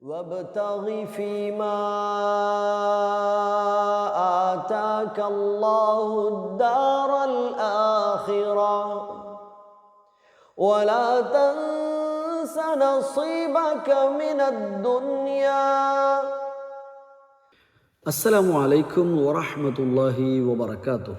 وابتغ فيما آتاك الله الدار الآخرة ولا تنس نصيبك من الدنيا. السلام عليكم ورحمة الله وبركاته.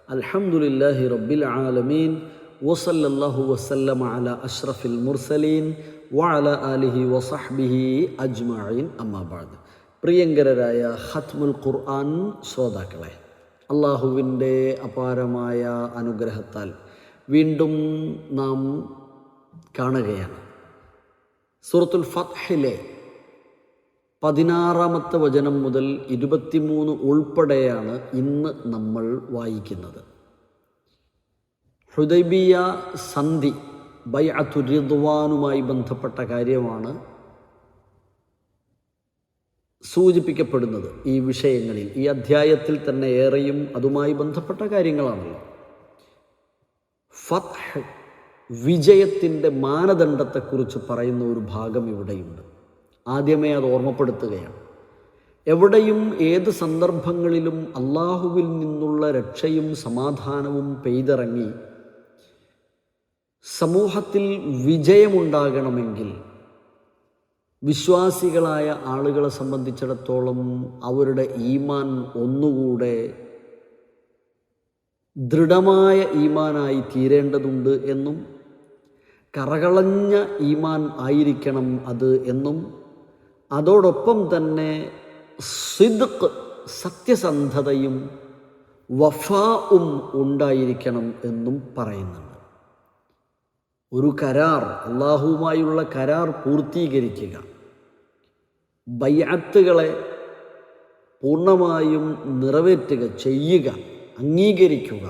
الحمد لله رب العالمين وصلى الله وسلم على أشرف المرسلين وعلى آله وصحبه أجمعين أما بعد. പ്രിയങ്കരരായ ഖത്മുൽ ഖുർആൻ ശ്രോതാക്കളെ, അള്ളാഹുവിൻ്റെ അപാരമായ അനുഗ്രഹത്താൽ വീണ്ടും നാം കാണുകയാണ്. സൂറത്തുൽ ഫത്ഹിലെ 16-ാമത്തെ വചനം മുതൽ 23 ഉൾപ്പെടെയാണ് ഇന്ന് നമ്മൾ വായിക്കുന്നത്. ഹുദൈബിയ സന്ധി ബൈഅത്തു റിദ്വാനുമായി ബന്ധപ്പെട്ട കാര്യമാണ് സൂചിപ്പിക്കപ്പെടുന്നത്. ഈ വിഷയങ്ങളിൽ ഈ അധ്യായത്തിൽ തന്നെ ഏറെയും അതുമായി ബന്ധപ്പെട്ട കാര്യങ്ങളാണല്ലോ. ഫത്ഹ്, വിജയത്തിൻ്റെ മാനദണ്ഡത്തെക്കുറിച്ച് പറയുന്ന ഒരു ഭാഗം ഇവിടെയുണ്ട്. ആദ്യമേ അത് ഓർമ്മപ്പെടുത്തുകയാണ്. എവിടെയും ഏത് സന്ദർഭങ്ങളിലും അള്ളാഹുവിൽ നിന്നുള്ള രക്ഷയും സമാധാനവും പെയ്തിറങ്ങി സമൂഹത്തിൽ വിജയമുണ്ടാകണമെങ്കിൽ വിശ്വാസികളായ ആളുകളെ സംബന്ധിച്ചിടത്തോളം അവരുടെ ഈമാൻ ഒന്നുകൂടെ ദൃഢമായ ഈമാനായി തീരേണ്ടതുണ്ട് എന്നും കറകളഞ്ഞ ഈമാൻ ആയിരിക്കണം അത് എന്നും അതോടൊപ്പം തന്നെ സിദ്ഖ്, സത്യസന്ധതയും വഫാഉം ഉണ്ടായിരിക്കണം എന്നും പറയുന്നുണ്ട്. ഒരു കരാർ, അള്ളാഹുവുമായുള്ള കരാർ പൂർത്തീകരിക്കുക, ബൈഅത്തുകളെ പൂർണ്ണമായും നിറവേറ്റുക, ചെയ്യുക, അംഗീകരിക്കുക,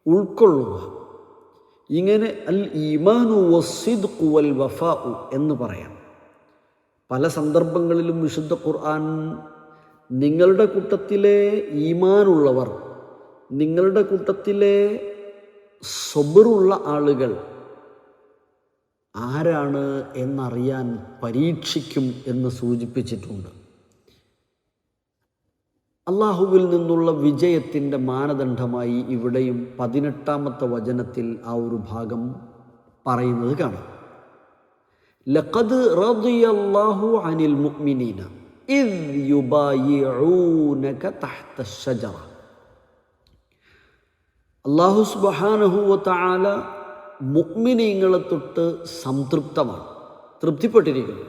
ഉൾക്കൊള്ളുക, ഇങ്ങനെ അൽ ഈമാനു വസ്സിദ്ഖു വൽ വഫാഉ എന്ന് പറയാം. പല സന്ദർഭങ്ങളിലും വിശുദ്ധ ഖുർആൻ നിങ്ങളുടെ കൂട്ടത്തിലെ ഈമാനുള്ളവർ, നിങ്ങളുടെ കൂട്ടത്തിലെ സബറുള്ള ആളുകൾ ആരാണ് എന്നറിയാൻ പരീക്ഷിക്കും എന്ന് സൂചിപ്പിച്ചിട്ടുണ്ട്. അള്ളാഹുവിൽ നിന്നുള്ള വിജയത്തിൻ്റെ മാനദണ്ഡമായി ഇവിടെയും 18-ാമത്തെ വചനത്തിൽ ആ ഒരു ഭാഗം പറയുന്നത് കാണാം. ലഖദ് റളിയല്ലാഹു അനിൽ മുഅ്മിനീന ഇദ് യുബായിഊനക തഹ്ത അശ്ശജറ. അല്ലാഹു സുബ്ഹാനഹു വ തആല മുഅ്മിനീങ്ങളെ തൊട്ട് സംതൃപ്തമാണ്, തൃപ്തിപ്പെട്ടിരിക്കുന്നു.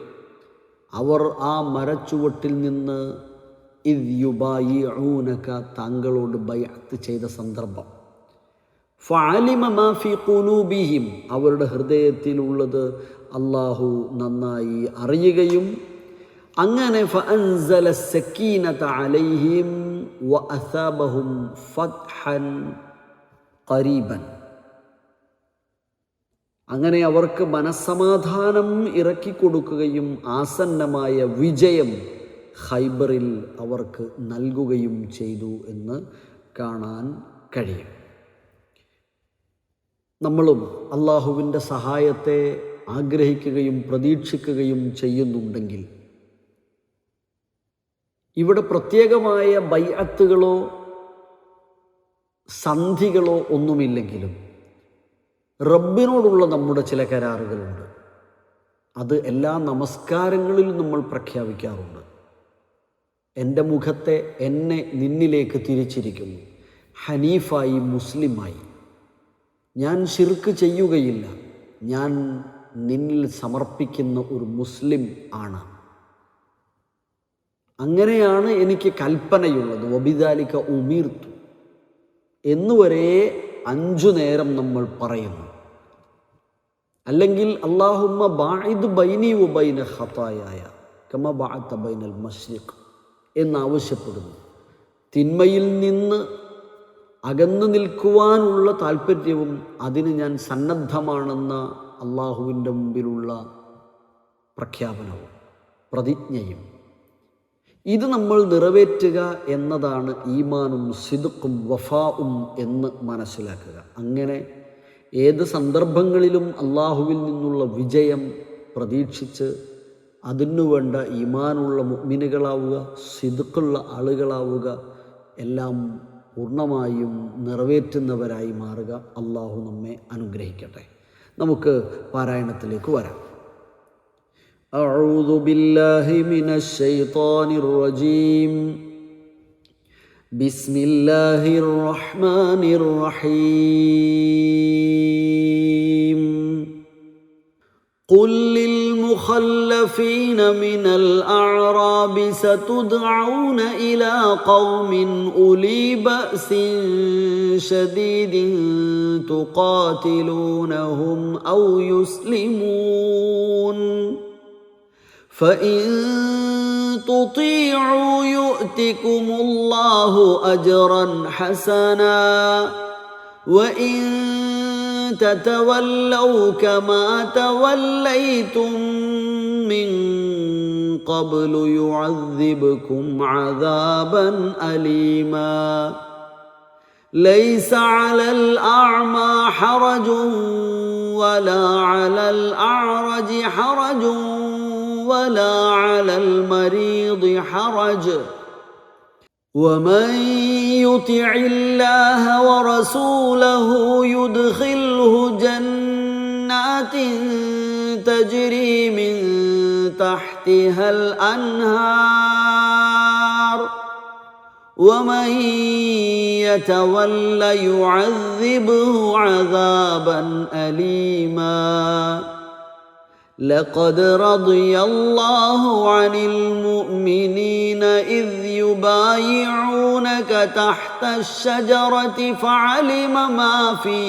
അവർ ആ മരച്ചുവട്ടിൽ നിന്ന് ഇദ് യുബായിഊനക താങ്കളോട് ബൈഅത്ത് ചെയ്ത സന്ദർഭം. ഫഅലിമ മാ ഫീ ഖുലൂബിഹിം അവരുടെ ഹൃദയത്തിലുള്ളത് അല്ലാഹു നന്നായി അറിയുകയും അങ്ങനെ ഫഅൻസല സക്കീനത അലൈഹിം വഅസാബഹും ഫത്ഹൻ ഖരീബൻ. അങ്ങനെ അവർക്ക് മനസ്സമാധാനം ഇറക്കിക്കൊടുക്കുകയും ആസന്നമായ വിജയം ഖൈബറിൽ അവർക്ക് നൽകുകയും ചെയ്തു എന്ന് കാണാൻ കഴിയും. നമ്മളും അള്ളാഹുവിൻ്റെ സഹായത്തെ ആഗ്രഹിക്കുകയും പ്രതീക്ഷിക്കുകയും ചെയ്യുന്നുണ്ടെങ്കിൽ ഇവിടെ പ്രത്യേകമായ ബൈഅത്തുകളോ സന്ധികളോ ഒന്നുമില്ലെങ്കിലും റബ്ബിനോടുള്ള നമ്മുടെ ചില കരാറുകളുണ്ട്. അത് എല്ലാ നമസ്കാരങ്ങളിലും നമ്മൾ പ്രഖ്യാപിക്കാറുണ്ട്. എൻ്റെ മുഖത്തെ എന്നെ നിന്നിലേക്ക് തിരിച്ചിരിക്കുന്നു, ഹനീഫായി, മുസ്ലിമായി, ഞാൻ ശിർക്ക് ചെയ്യുകയില്ല, ഞാൻ നിന്നിൽ സമർപ്പിക്കുന്ന ഒരു മുസ്ലിം ആണ്, അങ്ങനെയാണ് എനിക്ക് കൽപ്പനയുള്ളത്. വബിദാലിക ഉമീർത്തു എന്നുവരെ 5 നേരം നമ്മൾ പറയുന്നു. അല്ലെങ്കിൽ അല്ലാഹുമ്മ ബാഇദ് ബൈനി വബൈന ഖതായായ കമാ ബഅത ബൈനൽ മശ്രിഖ് എന്നാവശ്യപ്പെടുന്നു. തിന്മയിൽ നിന്ന് അകന്നു നിൽക്കുവാനുള്ള താല്പര്യവും അതിന് ഞാൻ സന്നദ്ധമാണെന്ന അള്ളാഹുവിൻ്റെ മുമ്പിലുള്ള പ്രഖ്യാപനവും പ്രതിജ്ഞയും ഇത് നമ്മൾ നിറവേറ്റുക എന്നതാണ് ഈമാനും സിദ്ഖും വഫാഉം എന്ന് മനസ്സിലാക്കുക. അങ്ങനെ ഏത് സന്ദർഭങ്ങളിലും അള്ളാഹുവിൽ നിന്നുള്ള വിജയം പ്രതീക്ഷിച്ച് അതിനുവേണ്ട ഈമാനുള്ള മുഅ്മിനുകളാവുക, സിദ്ഖുള്ള ആളുകളാവുക, എല്ലാം പൂർണ്ണമായും നിറവേറ്റുന്നവരായി മാറുക. അള്ളാഹു നമ്മെ അനുഗ്രഹിക്കട്ടെ. നമുക്ക് പാരായണത്തിലേക്ക് വരാം. അഊദു ബില്ലാഹി മിനശ് ശൈത്വാനിർ റജീം. ബിസ്മില്ലാഹിർ റഹ്മാനിർ റഹീം. قل للمخلفين من الأعراب ستدعون إلى قوم أولي بأس شديد تقاتلونهم أو يسلمون فإن تطيعوا يؤتكم الله أجرا حسنا وإن تتولوا كما توليتم من قبل يعذبكم عذابا أليما ليس على الأعمى حرج ولا على الأعرج حرج ولا على المريض حرج ومن يطع الله ورسوله يدخله جنات تجري من تحتها الأنهار ومن يتول يعذبه عذابا أليما لقد رضي الله عن المؤمنين إذ يبايعونك تحت الشجرة فعلم ما في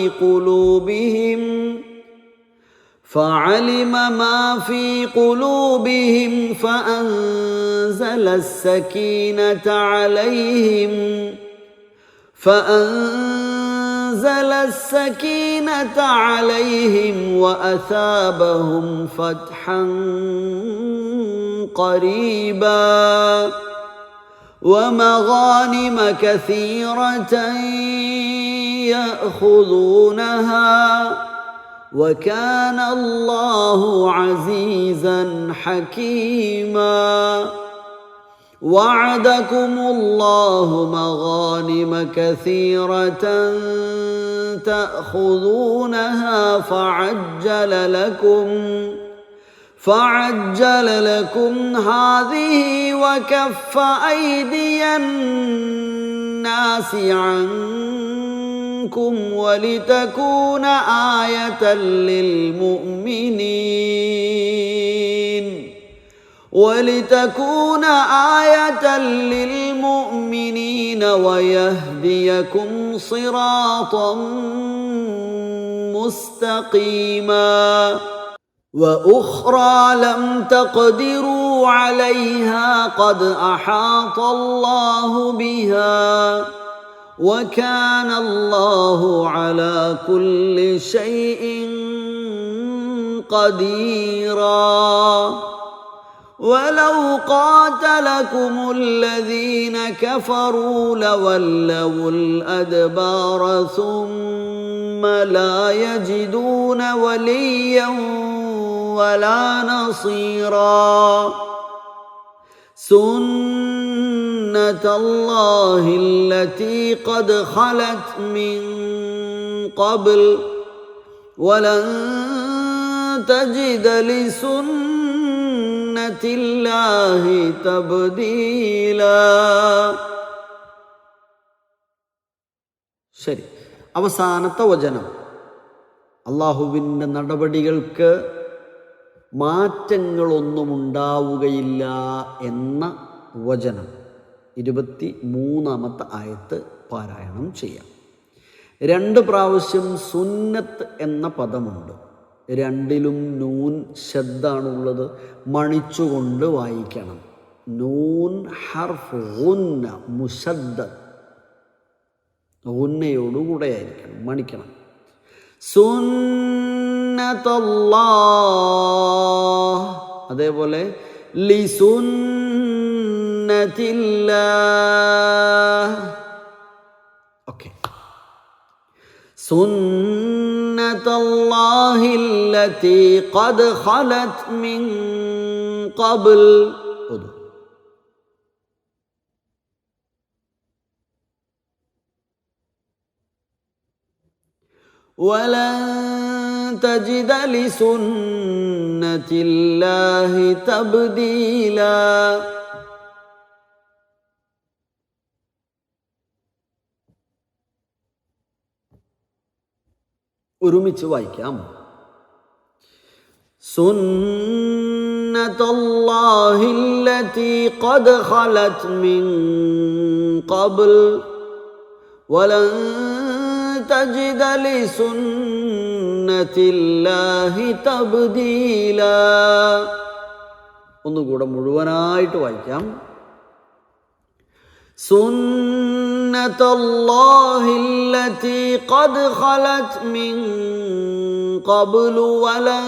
قلوبهم فأنزل السكينة عليهم وأثابهم فتحا قريبا ومغانم كثيرة يأخذونها وكان الله عزيزا حكيما وعدكم الله مغانم كثيرة تأخذونها فعجل لكم هذه وكف أيدي الناس عنكم ولتكون آية للمؤمنين ويهديكم صراطا مستقيما وأخرى لم تقدروا عليها قد أحاط الله بها وكان الله على كل شيء قديرا ولو قاتلكم الذين كفروا لولوا الأدبار ثم لا يجدون وليا ولا نصيرا سنة الله التي قد خلت من قبل ولن تجد لسنة الله تبديلا. ശരി, അവസാനത്തെ വചനം അള്ളാഹുവിൻ്റെ നടപടികൾക്ക് മാറ്റങ്ങളൊന്നും ഉണ്ടാവുകയില്ല എന്ന വചനം 23-ാമത്തെ ആയത്ത് പാരായണം ചെയ്യാം. 2 പ്രാവശ്യം സുന്നത്ത് എന്ന പദമുണ്ട്. 2ലും നൂൻ ശബ്ദാണുള്ളത്. മണിച്ചുകൊണ്ട് വായിക്കണം. നൂൻ ഹർഫ് ഗുന്ന മുശദ്ദദ്, ഗുന്നയോടുകൂടെ ആയിരിക്കണം, മണിക്കണം. സുന്നത്തല്ലാഹ്, അതേപോലെ ലിസുന്നത്തില്ലാഹ്. ഓക്കെ. സുന്നത്തല്ലാഹില്ലതി ഖദ് ഖലത് മിൻ قبل. ولن تجد لسنة الله تبديلا. ഒരുമിച്ച് വായിക്കാം. سنة الله التي قد خلت من قبل ولن تجد لسنة الله تبديلا. ഒന്നുകൂടെ മുഴുവനായിട്ട് വായിക്കാം. سنة الله التي قد خلت من قبل ولن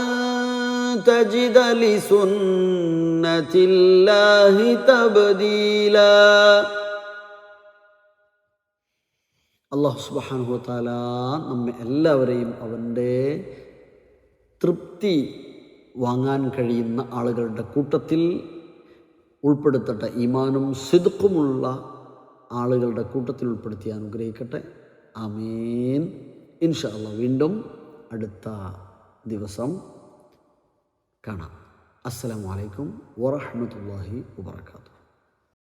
تجد لسنة الله تبديلا. അല്ലാഹു സുബ്ഹാനഹു വ തആല നമ്മെ എല്ലാവരെയും അവൻ്റെ തൃപ്തി വാങ്ങാൻ കഴിയുന്ന ആളുകളുടെ കൂട്ടത്തിൽ ഉൾപ്പെടുത്തട്ടെ. ഈമാനും സിദ്ഖുമുള്ള ആളുകളുടെ കൂട്ടത്തിൽ ഉൾപ്പെടുത്തി അനുഗ്രഹിക്കട്ടെ. ആമീൻ. ഇൻഷാ അല്ലാഹ് വീണ്ടും അടുത്ത ദിവസം കാണാം. അസ്സലാമു അലൈക്കും വറഹ്മത്തുള്ളാഹി വബറകാതുഹു.